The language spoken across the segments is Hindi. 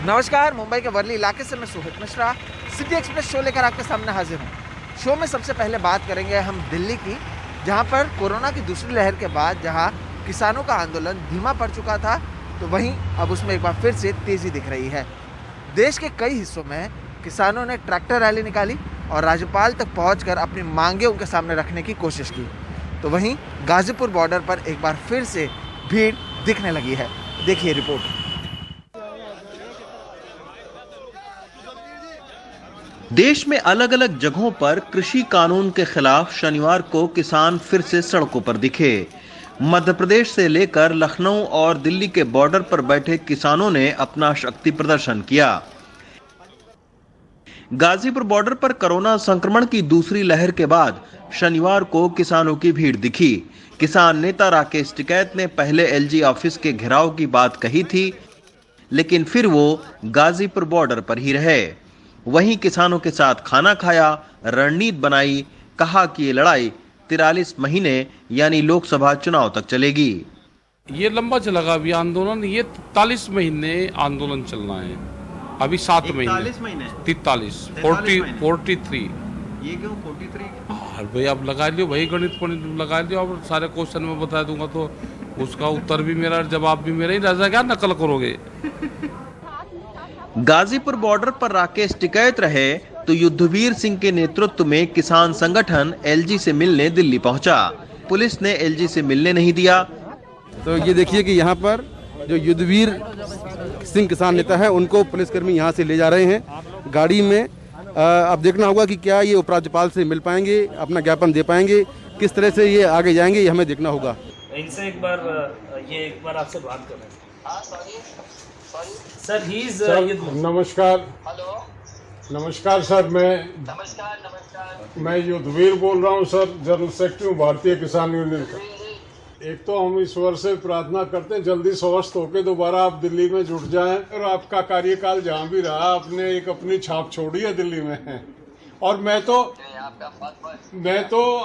नमस्कार, मुंबई के वर्ली इलाके से मैं Suhit Mishra city express show लेकर आपके सामने हाजिर हूँ। शो में सबसे पहले बात करेंगे हम दिल्ली की, जहाँ पर कोरोना की दूसरी लहर के बाद जहाँ किसानों का आंदोलन धीमा पड़ चुका था, तो वहीं अब उसमें एक बार फिर से तेज़ी दिख रही है। देश के कई हिस्सों में किसानों ने ट्रैक्टर रैली निकाली और राज्यपाल तक पहुंचकर अपनी मांगें उनके सामने रखने की कोशिश की। तो वहीं गाजीपुर बॉर्डर पर एक बार फिर से भीड़ दिखने लगी है। देखिए रिपोर्ट। देश में अलग अलग जगहों पर कृषि कानून के खिलाफ शनिवार को किसान फिर से सड़कों पर दिखे। मध्य प्रदेश से लेकर लखनऊ और दिल्ली के बॉर्डर पर बैठे किसानों ने अपना शक्ति प्रदर्शन किया। गाजीपुर बॉर्डर पर कोरोना संक्रमण की दूसरी लहर के बाद शनिवार को किसानों की भीड़ दिखी। किसान नेता राकेश टिकैत ने पहले एलजी ऑफिस के घेराव की बात कही थी, लेकिन फिर वो गाजीपुर बॉर्डर पर ही रहे। वहीं किसानों के साथ खाना खाया, रणनीति बनाई, कहा कि ये लड़ाई 43 महीने यानी लोकसभा चुनाव तक चलेगी। ये लंबा चलेगा अभी आंदोलन, ये 43 महीने आंदोलन चलना है। अभी 7 महीने 43 43। ये क्यों 43? भाई आप लगा लियो, वही गणित लगा लियो और सारे क्वेश्चन में बता दूंगा तो उसका उत्तर भी मेरा, जवाब भी मेरा ही, राजा क्या नकल करोगे। गाजीपुर बॉर्डर पर राकेश टिकैत रहे तो युद्धवीर सिंह के नेतृत्व में किसान संगठन एलजी से मिलने दिल्ली पहुंचा। पुलिस ने एलजी से मिलने नहीं दिया। तो ये देखिए कि यहाँ पर जो युद्धवीर सिंह किसान नेता है, उनको पुलिसकर्मी यहाँ से ले जा रहे हैं गाड़ी में। अब देखना होगा कि क्या ये उपराज्यपाल से मिल पाएंगे, अपना ज्ञापन दे पाएंगे, किस तरह से ये आगे जाएंगे, ये हमें देखना होगा। इनसे एक बार आपसे बात करें। सर ही इज नमस्कार। हेलो नमस्कार सर, मैं युद्धवीर बोल रहा हूँ सर, जनरल सेक्रेटरी हूँ भारतीय किसान यूनियन का। एक तो हम ईश्वर से प्रार्थना करते हैं जल्दी स्वस्थ होकर दोबारा आप दिल्ली में जुट जाएं और आपका कार्यकाल जहाँ भी रहा आपने एक अपनी छाप छोड़ी है दिल्ली में। और मैं तो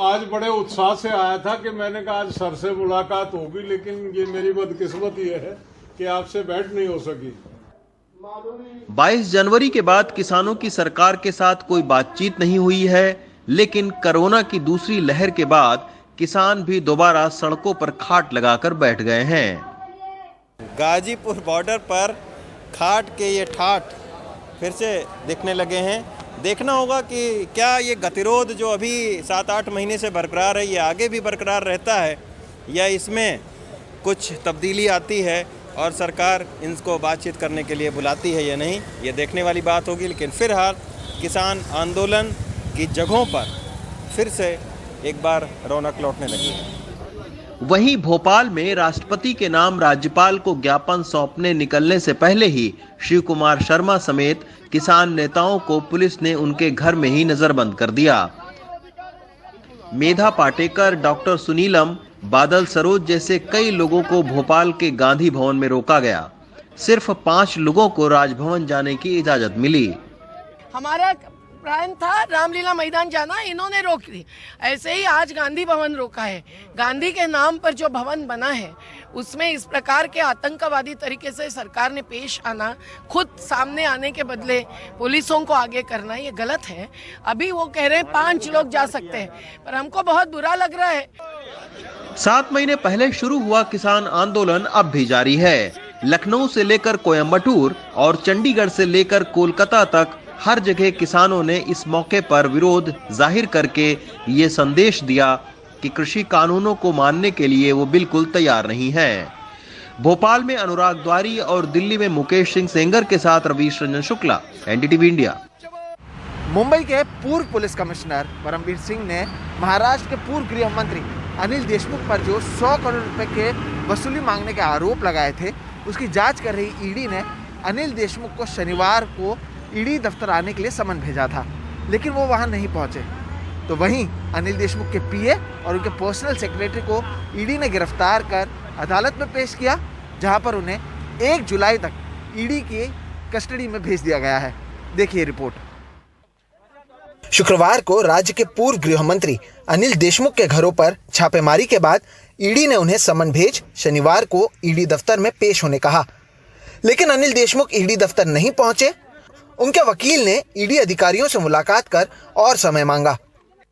आज बड़े उत्साह से आया था कि मैंने कहा आज सर से मुलाकात होगी, लेकिन ये मेरी बदकिस्मती है कि आपसे भेंट नहीं हो सकी। 22 जनवरी के बाद किसानों की सरकार के साथ कोई बातचीत नहीं हुई है, लेकिन कोरोना की दूसरी लहर के बाद किसान भी दोबारा सड़कों पर खाट लगाकर बैठ गए हैं। गाजीपुर बॉर्डर पर खाट के ये ठाठ फिर से दिखने लगे हैं। देखना होगा कि क्या ये गतिरोध जो अभी 7-8 महीने से बरकरार है, ये आगे भी बरकरार रहता है या इसमें कुछ तब्दीली आती है और सरकार इनको बातचीत करने के लिए बुलाती है या नहीं, ये देखने वाली बात होगी। लेकिन फिलहाल किसान आंदोलन की जगहों पर फिर से एक बार रौनक लौटने लगी है। वहीं भोपाल में राष्ट्रपति के नाम राज्यपाल को ज्ञापन सौंपने निकलने से पहले ही शिव कुमार शर्मा समेत किसान नेताओं को पुलिस ने उनके घर में ही नजरबंद कर दिया। मेधा पाटेकर, डॉक्टर सुनीलम, बादल सरोज जैसे कई लोगों को भोपाल के गांधी भवन में रोका गया। सिर्फ 5 लोगों को राजभवन जाने की इजाजत मिली। हमारा प्लान था रामलीला मैदान जाना, इन्होंने रोक दी। ऐसे ही आज गांधी भवन रोका है। गांधी के नाम पर जो भवन बना है उसमें इस प्रकार के आतंकवादी तरीके से सरकार ने पेश आना, खुद सामने आने के बदले पुलिसों को आगे करना, ये गलत है। अभी वो कह रहे हैं 5 लोग जा सकते हैं, पर हमको बहुत बुरा लग रहा है। 7 महीने पहले शुरू हुआ किसान आंदोलन अब भी जारी है। लखनऊ से लेकर कोयम्बटूर और चंडीगढ़ से लेकर कोलकाता तक हर जगह किसानों ने इस मौके पर विरोध जाहिर करके ये संदेश दिया कि कृषि कानूनों को मानने के लिए वो बिल्कुल तैयार नहीं हैं। भोपाल में अनुराग द्वारी और दिल्ली में मुकेश सिंह सेंगर के साथ रवीश रंजन शुक्ला, एनडीटीवी इंडिया। मुंबई के पूर्व पुलिस कमिश्नर परमवीर सिंह ने महाराष्ट्र के पूर्व गृह मंत्री अनिल देशमुख पर जो 100 करोड़ रुपए के वसूली मांगने के आरोप लगाए थे, उसकी जांच कर रही ईडी ने अनिल देशमुख को शनिवार को ईडी दफ्तर आने के लिए समन भेजा था, लेकिन वो वहां नहीं पहुंचे। तो वहीं अनिल देशमुख के पीए और उनके पर्सनल सेक्रेटरी को ईडी ने गिरफ्तार कर अदालत में पेश किया, जहां पर उन्हें 1 जुलाई तक ईडी की कस्टडी में भेज दिया गया है। देखिए रिपोर्ट। शुक्रवार को राज्य के पूर्व गृह मंत्री अनिल देशमुख के घरों पर छापेमारी के बाद ईडी ने उन्हें समन भेज शनिवार को ईडी दफ्तर में पेश होने कहा। लेकिन अनिल देशमुख ईडी दफ्तर नहीं पहुंचे। उनके वकील ने ईडी अधिकारियों से मुलाकात कर और समय मांगा।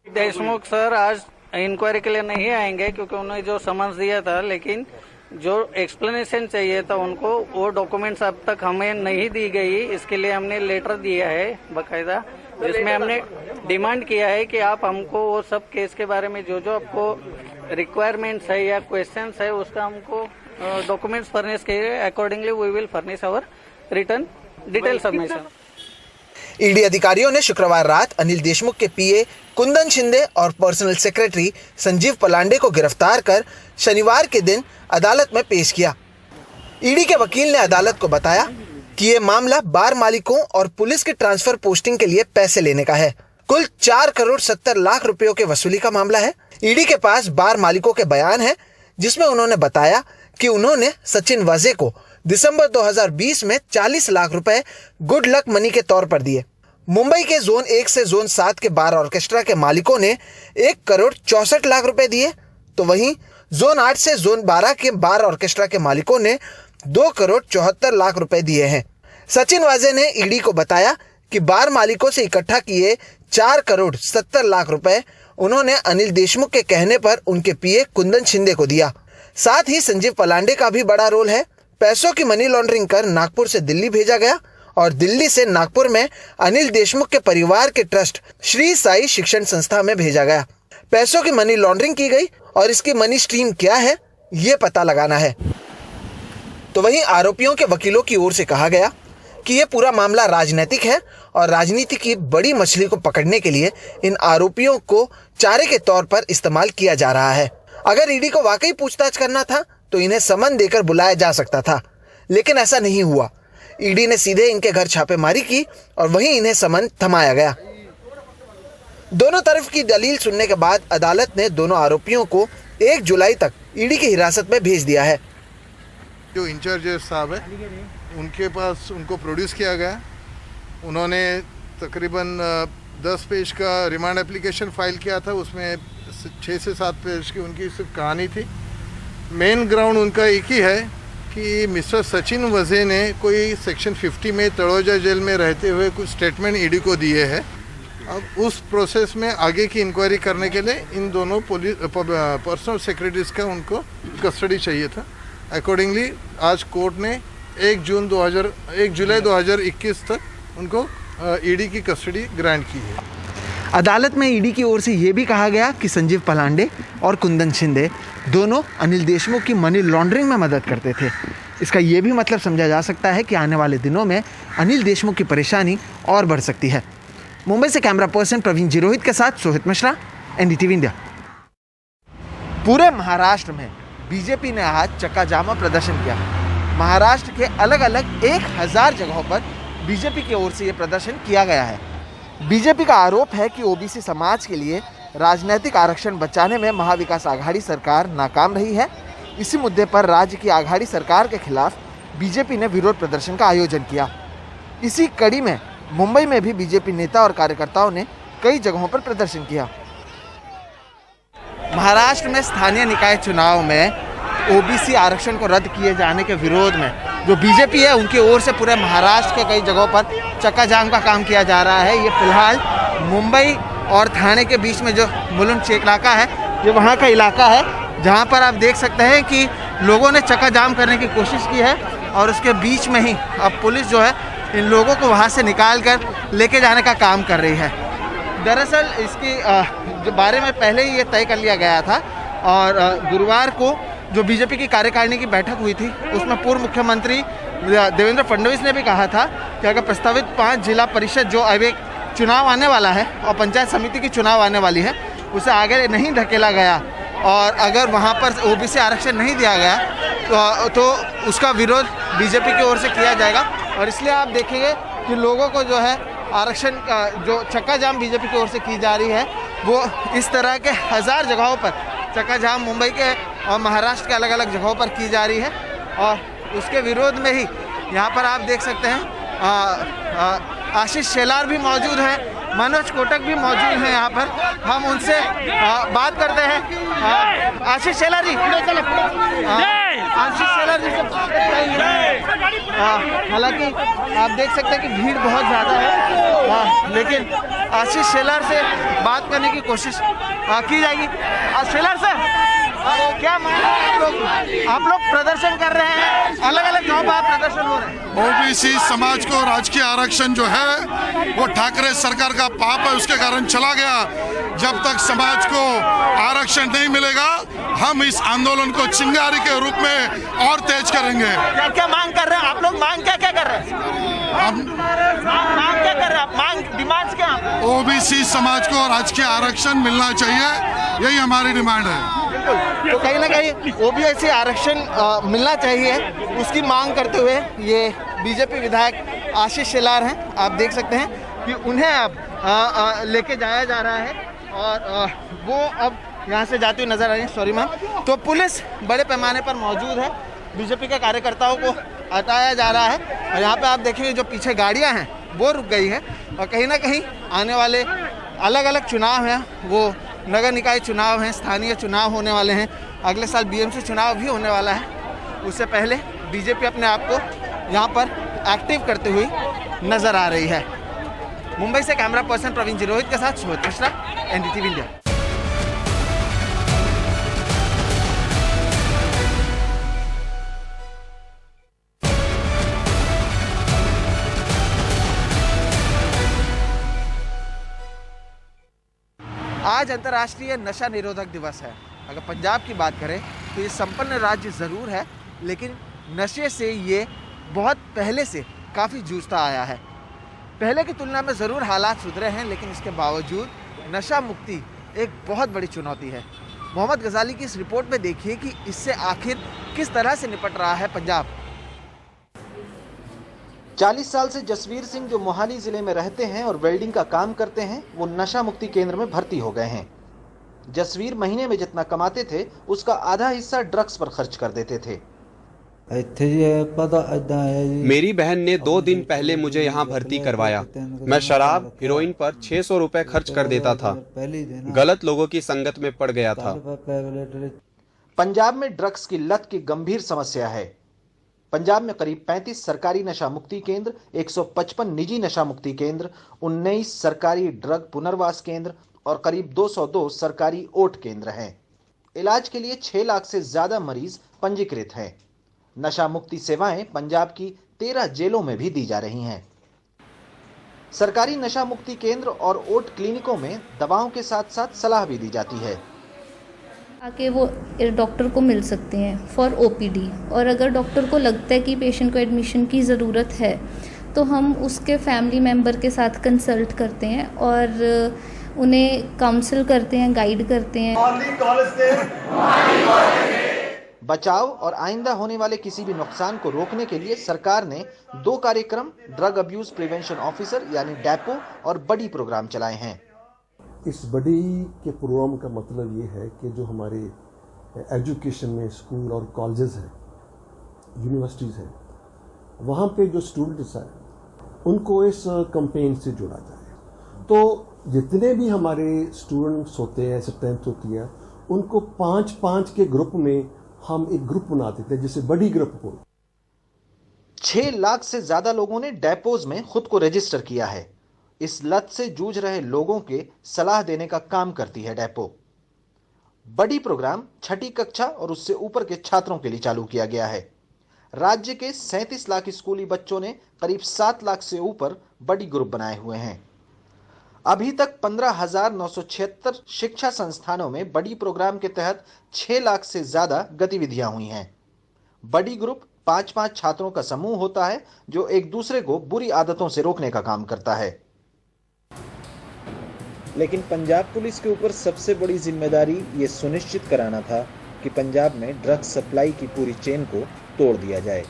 देशमुख सर आज इंक्वायरी के लिए नहीं आएंगे क्योंकि उन्होंने जो समन्स दिया था, लेकिन जो एक्सप्लेनेशन चाहिए था उनको, वो डॉक्यूमेंट्स अब तक हमें नहीं दी गई। इसके लिए हमने लेटर दिया है बाकायदा, जिसमें हमने डिमांड किया है कि आप हमको वो सब केस के बारे में जो जो आपको रिक्वायरमेंट्स है या क्वेश्चंस है उसका हमको डॉक्यूमेंट्स फर्निश किए। Accordingly we will furnish our return detail submission. ED अधिकारियों ने शुक्रवार रात अनिल देशमुख के पीए कुंदन शिंदे और पर्सनल सेक्रेटरी संजीव पलांडे को गिरफ्तार कर शनिवार के दिन अदालत में पेश किया। ईडी के वकील ने अदालत को बताया कि ये मामला बार मालिकों और पुलिस की ट्रांसफर पोस्टिंग के लिए पैसे लेने का है। कुल 4 करोड़ 70 लाख रुपयों के वसूली का मामला है। ईडी के पास बार मालिकों के बयान है, जिसमें उन्होंने बताया कि उन्होंने सचिन वाजे को दिसंबर 2020 में 40 लाख रुपए गुड लक मनी के तौर पर दिए। मुंबई के जोन 1 से जोन 7 के बार ऑर्केस्ट्रा के मालिकों ने 1 करोड़ 64 लाख रुपए दिए, तो वहीं जोन 8 से जोन 12 के बार ऑर्केस्ट्रा के मालिकों ने 2 करोड़ 74 लाख रुपए दिए हैं। सचिन वाजे ने ईडी को बताया कि बार मालिकों से इकट्ठा किए 4 करोड़ 70 लाख रुपए उन्होंने अनिल देशमुख के कहने पर उनके पीए कुंदन शिंदे को दिया। साथ ही संजीव पलांडे का भी बड़ा रोल है। पैसों की मनी लॉन्ड्रिंग कर नागपुर से दिल्ली भेजा गया और दिल्ली से नागपुर में अनिल देशमुख के परिवार के ट्रस्ट श्री साई शिक्षण संस्था में भेजा गया। पैसों की मनी लॉन्ड्रिंग की गई और इसकी मनी स्ट्रीम क्या है ये पता लगाना है। तो वहीं आरोपियों के वकीलों की ओर से कहा गया कि यह पूरा मामला राजनीतिक है और राजनीति की बड़ी मछली को पकड़ने के लिए इन आरोपियों को चारे के तौर पर इस्तेमाल किया जा रहा है। अगर ईडी को वाकई पूछताछ करना था तो इन्हें समन देकर बुलाया जा सकता था, लेकिन ऐसा नहीं हुआ। ईडी ने सीधे इनके घर छापेमारी की और वहीं इन्हें समन थमाया गया। दोनों तरफ की दलील सुनने के बाद अदालत ने दोनों आरोपियों को 1 जुलाई तक ईडी की हिरासत में भेज दिया है। जो इंचार्ज साहब है उनके पास उनको प्रोड्यूस किया गया। उन्होंने तकरीबन 10 पेज का रिमांड एप्लीकेशन फाइल किया था। उसमें 6 से 7 पेज की उनकी सिर्फ कहानी थी। मेन ग्राउंड उनका एक ही है कि मिस्टर सचिन वजे ने कोई सेक्शन 50 में तड़ोजा जेल में रहते हुए कुछ स्टेटमेंट ईडी को दिए हैं। अब उस प्रोसेस में आगे की इंक्वायरी करने के लिए इन दोनों पर्सनल सेक्रेटरीज का उनको कस्टडी चाहिए था। अकॉर्डिंगली आज कोर्ट ने 1 जुलाई 2021 तक उनको ईडी की कस्टडी ग्रांट की है। अदालत में ईडी की ओर से यह भी कहा गया कि संजीव पलांडे और कुंदन शिंदे दोनों अनिल देशमुख की मनी लॉन्ड्रिंग में मदद करते थे। इसका यह भी मतलब समझा जा सकता है कि आने वाले दिनों में अनिल देशमुख की परेशानी और बढ़ सकती है। मुंबई से कैमरा पर्सन प्रवीण जिरोहित के साथ सोहित मिश्रा, एनडीटीवी इंडिया। पूरे महाराष्ट्र में बीजेपी ने आज चक्का जामा प्रदर्शन किया। महाराष्ट्र के अलग अलग 1000 जगहों पर बीजेपी की ओर से ये प्रदर्शन किया गया है। बीजेपी का आरोप है कि ओबीसी समाज के लिए राजनीतिक आरक्षण बचाने में महाविकास आघाड़ी सरकार नाकाम रही है। इसी मुद्दे पर राज्य की आघाड़ी सरकार के खिलाफ बीजेपी ने विरोध प्रदर्शन का आयोजन किया। इसी कड़ी में मुंबई में भी बीजेपी नेता और कार्यकर्ताओं ने कई जगहों पर प्रदर्शन किया। महाराष्ट्र में स्थानीय निकाय चुनाव में ओबीसी आरक्षण को रद्द किए जाने के विरोध में जो बीजेपी है उनकी ओर से पूरे महाराष्ट्र के कई जगहों पर चक्का जाम का काम किया जा रहा है। ये फिलहाल मुंबई और ठाणे के बीच में जो मुलुंड चेक इलाका है, ये वहाँ का इलाका है जहाँ पर आप देख सकते हैं कि लोगों ने चक्का जाम करने की कोशिश की है और उसके बीच में ही अब पुलिस जो है इन लोगों को वहाँ से निकाल कर लेके जाने का काम कर रही है। दरअसल इसके बारे में पहले ही ये तय कर लिया गया था और गुरुवार को जो बीजेपी की कार्यकारिणी की बैठक हुई थी उसमें पूर्व मुख्यमंत्री देवेंद्र फडणवीस ने भी कहा था कि अगर प्रस्तावित 5 जिला परिषद जो अब एक चुनाव आने वाला है और पंचायत समिति की चुनाव आने वाली है उसे आगे नहीं धकेला गया और अगर वहाँ पर ओबीसी आरक्षण नहीं दिया गया तो उसका विरोध बीजेपी की ओर से किया जाएगा। और इसलिए आप देखेंगे कि लोगों को जो है आरक्षण का जो चक्का जाम बीजेपी की ओर से की जा रही है वो इस तरह के 1000 जगहों पर चक्का जाम मुंबई के और महाराष्ट्र के अलग अलग जगहों पर की जा रही है। और उसके विरोध में ही यहाँ पर आप देख सकते हैं आशीष शेलार भी मौजूद हैं, मनोज कोटक भी मौजूद हैं यहाँ पर। हम उनसे बात करते हैं। आशीष शेलार जी, आशीष शेलार जी से बात करेंगे। हालांकि आप देख सकते हैं कि भीड़ बहुत ज़्यादा है, लेकिन आशीष शेलार से बात करने की कोशिश की जाएगी। शेलार सर, क्या मामला है? आप लोग प्रदर्शन कर रहे हैं, अलग अलग जगहों पर प्रदर्शन हो रहे हैं। ओबीसी समाज को राजकीय आरक्षण जो है वो ठाकरे सरकार का पाप है, उसके कारण चला गया। जब तक समाज को आरक्षण नहीं मिलेगा हम इस आंदोलन को चिंगारी के रूप में और तेज करेंगे। क्या क्या मांग कर रहे हैं आप लोग? मांग क्या क्या कर रहे हैं? हम मांग क्या कर रहे हैं? मांग डिमांड्स क्या? ओबीसी समाज को राजकीय आरक्षण मिलना चाहिए, यही हमारी डिमांड है। तो कहीं ना कहीं ओबीसी आरक्षण मिलना चाहिए, उसकी मांग करते हुए ये बीजेपी विधायक आशीष शेलार हैं। आप देख सकते हैं कि उन्हें अब लेके जाया जा रहा है और वो अब यहाँ से जाती हुई नजर आ रही है। Sorry ma'am. तो पुलिस बड़े पैमाने पर मौजूद है, बीजेपी के कार्यकर्ताओं को हटाया जा रहा है और यहाँ पे आप देखेंगे जो पीछे गाड़ियाँ हैं वो रुक गई हैं और कहीं ना कहीं आने वाले अलग अलग चुनाव हैं, वो नगर निकाय चुनाव हैं, स्थानीय चुनाव होने वाले हैं, अगले साल बीएमसी चुनाव भी होने वाला है। उससे पहले बीजेपी अपने आप को यहाँ पर एक्टिव करते हुए नजर आ रही है। मुंबई से कैमरा पर्सन प्रवीण जिरोहित के साथ सुमित मिश्रा, एनडीटीवी इंडिया। आज अंतर्राष्ट्रीय नशा निरोधक दिवस है। अगर पंजाब की बात करें तो ये संपन्न राज्य ज़रूर है, लेकिन नशे से ये बहुत पहले से काफ़ी जूझता आया है। पहले की तुलना में ज़रूर हालात सुधरे हैं, लेकिन इसके बावजूद नशा मुक्ति एक बहुत बड़ी चुनौती है। मोहम्मद गजाली की इस रिपोर्ट में देखिए कि इससे आखिर किस तरह से निपट रहा है पंजाब। 40 साल से जसवीर सिंह जो मोहाली जिले में रहते हैं और वेल्डिंग का काम करते हैं, वो नशा मुक्ति केंद्र में भर्ती हो गए हैं। जसवीर महीने में जितना कमाते थे उसका आधा हिस्सा ड्रग्स पर खर्च कर देते थे। मेरी बहन ने 2 दिन पहले मुझे यहाँ भर्ती करवाया। मैं शराब हीरोइन पर 600 रुपए खर्च कर देता था। गलत लोगों की संगत में पड़ गया था। पंजाब में ड्रग्स की लत की गंभीर समस्या है। पंजाब में करीब 35 सरकारी नशा मुक्ति केंद्र, 155 निजी नशा मुक्ति केंद्र, 19 सरकारी ड्रग पुनर्वास केंद्र और करीब 202 सरकारी ओट केंद्र हैं। इलाज के लिए 6 लाख से ज्यादा मरीज पंजीकृत हैं। नशा मुक्ति सेवाएं पंजाब की 13 जेलों में भी दी जा रही हैं। सरकारी नशा मुक्ति केंद्र और ओट क्लिनिकों में दवाओं के साथ साथ सलाह भी दी जाती है। आके वो डॉक्टर को मिल सकते हैं फॉर ओपीडी, और अगर डॉक्टर को लगता है कि पेशेंट को एडमिशन की ज़रूरत है तो हम उसके फैमिली मेम्बर के साथ कंसल्ट करते हैं और उन्हें काउंसिल करते हैं, गाइड करते हैं। बचाव और आइंदा होने वाले किसी भी नुकसान को रोकने के लिए सरकार ने 2 कार्यक्रम ड्रग अब्यूज प्रिवेंशन ऑफिसर यानी डैपो और बड़ी प्रोग्राम चलाए हैं। इस बड़ी के प्रोग्राम का मतलब ये है कि जो हमारे एजुकेशन में स्कूल और कॉलेजेस हैं, यूनिवर्सिटीज़ हैं, वहाँ पे जो स्टूडेंट्स हैं उनको इस कैंपेन से जोड़ा जाए। तो जितने भी हमारे स्टूडेंट्स होते हैं, स्ट्रेंथ होती है, उनको 5-5 के ग्रुप में हम एक ग्रुप बना देते हैं, जिसे बड़ी ग्रुप को। 6 लाख से ज्यादा लोगों ने डेपोज में खुद को रजिस्टर किया है। इस लत से जूझ रहे लोगों के सलाह देने का काम करती है डेपो। बड़ी प्रोग्राम 6ठी कक्षा और उससे ऊपर के छात्रों के लिए चालू किया गया है। राज्य के 37 लाख स्कूली बच्चों ने करीब 7 लाख से ऊपर बड़ी ग्रुप बनाए हुए हैं। अभी तक 15,976 शिक्षा संस्थानों में बड़ी प्रोग्राम के तहत 6 लाख से ज्यादा गतिविधियां हुई हैं। बड़ी ग्रुप 5-5 छात्रों का समूह होता है जो एक दूसरे को बुरी आदतों से रोकने का काम करता है। लेकिन पंजाब पुलिस के ऊपर सबसे बड़ी जिम्मेदारी ये सुनिश्चित कराना था कि पंजाब में ड्रग्स सप्लाई की पूरी चेन को तोड़ दिया जाए।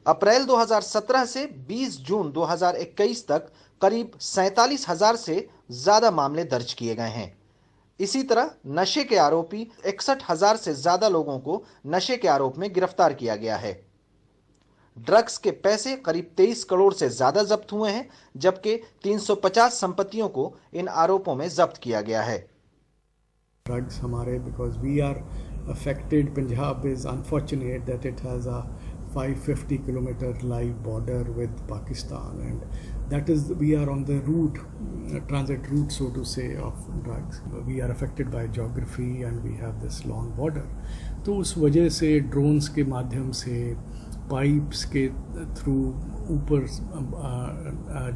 अप्रैल 2017 से 20 जून 2021 तक करीब 47,000 से ज्यादा मामले दर्ज किए गए हैं। इसी तरह नशे के आरोपी 61,000 से ज्यादा लोगों को नशे के आरोप में गिरफ्तार किया गया है। ड्रग्स के पैसे करीब 23 करोड़ से ज्यादा जब्त हुए हैं, जबकि 350 संपत्तियों को इन आरोपों में जब्त किया गया है। ड्रग्स हमारे because we are affected Punjab is unfortunate that it has a 550 kilometer live border with Pakistan, and that is, we are on the route, transit route so to say, of drugs. We are affected by geography and we have this long border. तो उस वजह से ड्रोन्स के माध्यम से, पाइप्स के थ्रू ऊपर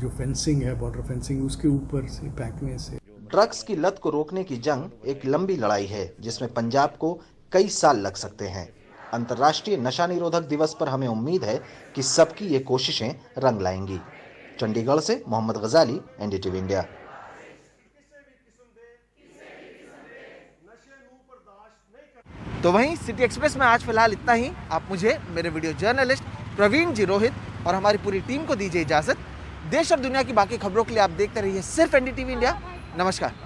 जो फेंसिंग है, बॉर्डर फेंसिंग, उसके ऊपर से फेंकने से। ड्रग्स की लत को रोकने की जंग एक लंबी लड़ाई है जिसमें पंजाब को कई साल लग सकते हैं। अंतर्राष्ट्रीय नशा निरोधक दिवस पर हमें उम्मीद है कि सबकी ये कोशिशें रंग लाएंगी। चंडीगढ़ से मोहम्मद गजाली, एनडीटीवी इंडिया। तो वहीं सिटी एक्सप्रेस में आज फिलहाल इतना ही। आप मुझे, मेरे वीडियो जर्नलिस्ट प्रवीण जी रोहित और हमारी पूरी टीम को दीजिए इजाजत। देश और दुनिया की बाकी खबरों के लिए आप देखते रहिए सिर्फ एनडीटीवी इंडिया। नमस्कार।